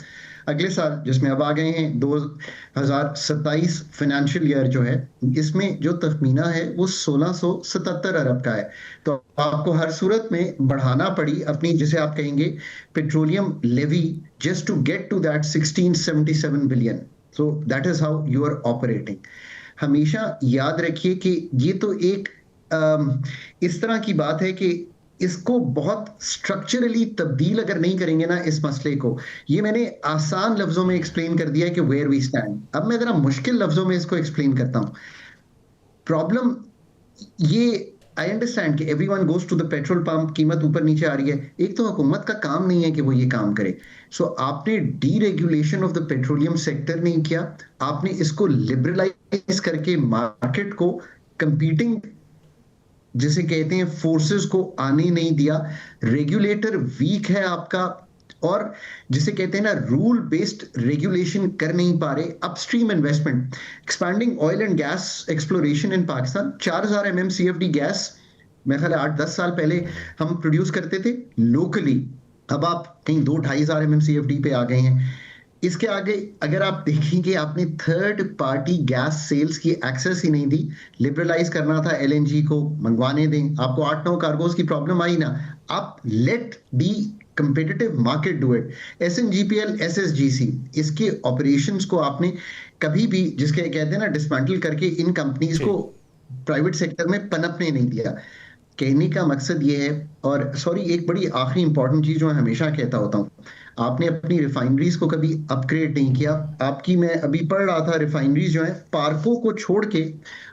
अगले साल जिसमें अब आ गए हैं 2027 फाइनेंशियल ईयर जो है, इसमें जो तखमीना है वो 1677 अरब का है। तो आपको हर सूरत में बढ़ाना पड़ी अपनी, जिसे आप कहेंगे petroleum levy, just to get to that 1677 billion. So that is how you are operating. हमेशा याद रखिए कि ये तो एक इस तरह की बात है कि इसको बहुत स्ट्रक्चरली तब्दील अगर नहीं करेंगे ना इस मसले को, ये मैंने आसान लफ्जों में एक्सप्लेन कर दिया है कि वेयर वी स्टैंड। अब मैं जरा मुश्किल लफ्जों में इसको एक्सप्लेन करता हूं। प्रॉब्लम ये, आई अंडरस्टैंड कि everyone goes to the petrol pump, कीमत ऊपर नीचे आ रही है। एक तो हुकूमत का काम नहीं है कि वो ये काम करे। सो आपने deregulation of the petroleum sector नहीं किया, आपने इसको लिबरलाइज करके मार्केट को कंपीटिंग जिसे कहते हैं फोर्सेस को आने नहीं दिया। रेगुलेटर वीक है आपका, और जिसे कहते हैं ना रूल बेस्ड रेगुलेशन कर नहीं पा रहे। Upstream investment, expanding oil and gas exploration in Pakistan. 4000 MMCFD gas मेरे ख्याल 8-10 साल पहले हम प्रोड्यूस करते थे लोकली, अब आप कहीं 2-2.5 MMCFD पे आ गए हैं। इसके आगे अगर आप देखेंगे, आपने थर्ड पार्टी गैस सेल्स की एक्सेस ही नहीं दी। लिबरलाइज करना था, LNG को मंगवाने दें, आपको 8-9 कार्गोज की प्रॉब्लम आई ना। आप let the competitive market do it. SNGPL SSGC इसके ऑपरेशंस को आपने कभी भी, जिसके कहते हैं ना डिसमेंटल करके, इन कंपनीज को प्राइवेट सेक्टर में पनपने नहीं दिया। कहने का मकसद ये है, और सॉरी एक बड़ी आखिरी इंपॉर्टेंट चीज जो मैं हमेशा कहता होता हूँ, आपने अपनी रिफाइनरीज को कभी अपग्रेड नहीं किया। आपकी, मैं अभी पढ़ रहा था, रिफाइनरीज जो है पार्को को छोड़ के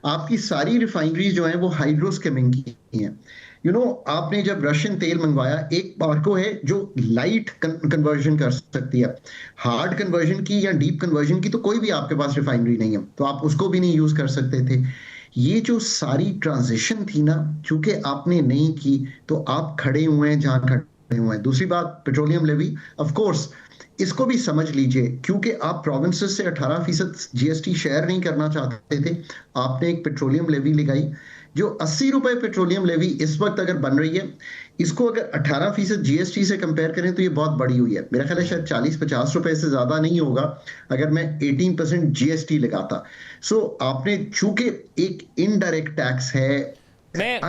आपकी सारी रिफाइनरीज जो है वो हाइड्रोस्किमिंग की हैं। आपने जब रशियन तेल मंगवाया, एक पार्को है जो लाइट कन्वर्जन कर सकती है, हार्ड कन्वर्जन की या डीप कन्वर्जन की तो कोई भी आपके पास रिफाइनरी नहीं है, तो आप उसको भी नहीं यूज कर सकते थे। ये जो सारी ट्रांजिशन थी ना, चूंकि आपने नहीं की तो आप खड़े हुए हैं जहां खड़े हुए हैं। दूसरी बात, पेट्रोलियम लेवी, ऑफ कोर्स इसको भी समझ लीजिए, क्योंकि आप प्रोविंसेस से 18% GST शेयर नहीं करना चाहते थे, आपने एक पेट्रोलियम लेवी लगाई जो 80 रुपए पेट्रोलियम लेवी इस वक्त अगर बन रही है, इसको अगर 18% GST से कंपेयर करें तो ये बहुत बड़ी हुई है। मेरा ख्याल है शायद 40-50 रुपए से ज्यादा नहीं होगा अगर मैं 18% GST लगाता। सो आपने, चूंकि एक इनडायरेक्ट टैक्स है, मैं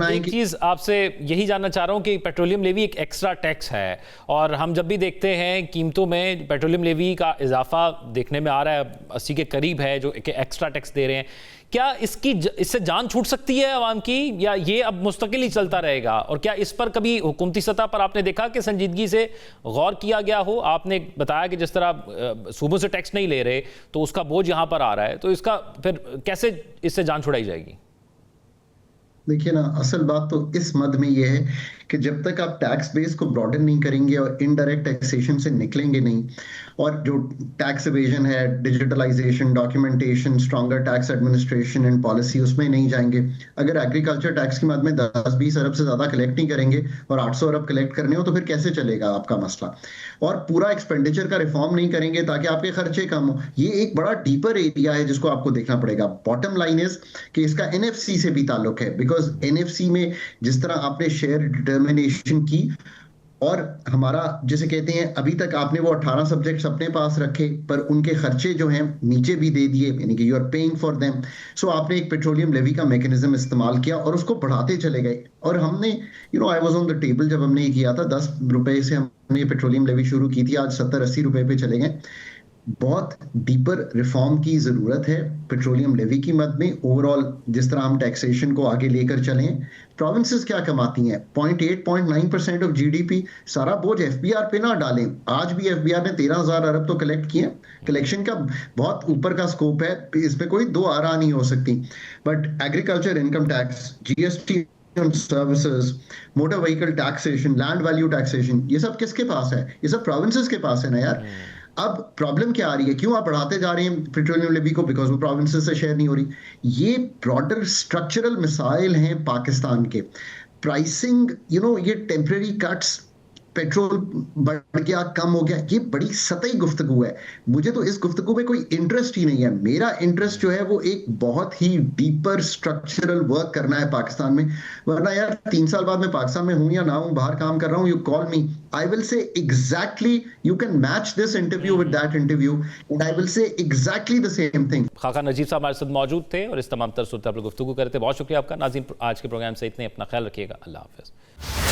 एक चीज आपसे यही जानना चाह रहा हूं कि पेट्रोलियम लेवी एक एक्स्ट्रा टैक्स है, और हम जब भी देखते हैं कीमतों में पेट्रोलियम लेवी का इजाफा देखने में आ रहा है, 80 के करीब है जो एक्स्ट्रा टैक्स दे रहे हैं। क्या इससे जान छूट सकती है आवाम की, या ये अब मुस्तकिल ही चलता रहेगा? और क्या इस पर कभी हुकूमती सतह पर आपने देखा कि संजीदगी से गौर किया गया हो? आपने बताया कि जिस तरह सूबों से टैक्स नहीं ले रहे तो उसका बोझ यहां पर आ रहा है, तो इसका फिर कैसे इससे जान छुड़ाई जाएगी? देखिए ना, असल बात तो इस मद में ये है कि जब तक आप टैक्स बेस को ब्रॉडन नहीं करेंगे और इनडायरेक्ट टैक्सेशन से निकलेंगे नहीं, और जो टैक्स एवेजन है, digitalization, documentation, stronger tax administration and policy, उसमें नहीं जाएंगे। अगर एग्रीकल्चर टैक्स की मद में 10-20 अरब से ज्यादा कलेक्ट नहीं करेंगे और 800 अरब कलेक्ट करने हो, तो फिर कैसे चलेगा आपका मसला? और पूरा एक्सपेंडिचर का रिफॉर्म नहीं करेंगे ताकि आपके खर्चे कम हो। ये एक बड़ा डीपर एरिया है जिसको आपको देखना पड़ेगा। बॉटम लाइन इज कि इसका NFC से भी ताल्लुक है, बिकॉज NFC में जिस तरह आपने शेयर डिटर्मिनेशन की, और हमारा जिसे कहते हैं अभी तक आपने वो 18 सब्जेक्ट्स अपने पास रखे पर उनके खर्चे जो हैं नीचे भी दे दिए, यानी कि you are paying for them. So आपने एक पेट्रोलियम लेवी का मैकेनिज्म इस्तेमाल किया और उसको बढ़ाते चले गए। और हमने I was on the table जब हमने ये किया था, 10 रुपए से हमने पेट्रोलियम लेवी शुरू की थी, आज 70-80 रुपए पे चले गए। बहुत डीपर रिफॉर्म की जरूरत है पेट्रोलियम लेवी की मद में। ओवरऑल जिस तरह हम टैक्सेशन को आगे लेकर चलें, प्रोविंसेस क्या कमाती हैं? 0.8-0.9% ऑफ जीडीपी, सारा बोझ एफबीआर पे ना डालें। आज भी एफबीआर ने 13,000 अरब तो कलेक्ट किए। कलेक्शन का बहुत ऊपर का स्कोप है, इसमें कोई दो आरा नहीं हो सकती। But agriculture income tax, GST services, motor vehicle taxation, land value taxation, ये सब किसके पास है? ये सब प्रोविंसेस के पास है ना यार। अब प्रॉब्लम क्या आ रही है? क्यों आप बढ़ाते जा रहे हैं पेट्रोलियम लेवी को? बिकॉज वो प्रोविंसेस से शेयर नहीं हो रही। ये ब्रॉडर स्ट्रक्चरल मिसाइल हैं पाकिस्तान के। प्राइसिंग, ये टेम्परेरी कट्स, पेट्रोल बढ़ गया, कम हो गया, ये बड़ी सतही गुफ्तगू है। मुझे तो इस गुफ्तगू में कोई इंटरेस्ट ही नहीं है। मेरा इंटरेस्ट जो है वो एक बहुत ही डीपर स्ट्रक्चरल वर्क करना है पाकिस्तान में। वरना यार 3 साल बाद मैं पाकिस्तान में हूं या ना हूं, बाहर काम कर रहा हूं, you call me, I will say exactly, you can match this interview with that interview and I will say exactly the same thing. खाका नजीब साहब हमारे साथ मौजूद थे और इस तमाम तर सूरत पर गुफ्तगू करते। बहुत शुक्रिया आपका। नाज़रीन, आज के प्रोग्राम से इतने, अपना ख्याल रखिएगा। अल्लाह हाफिज़।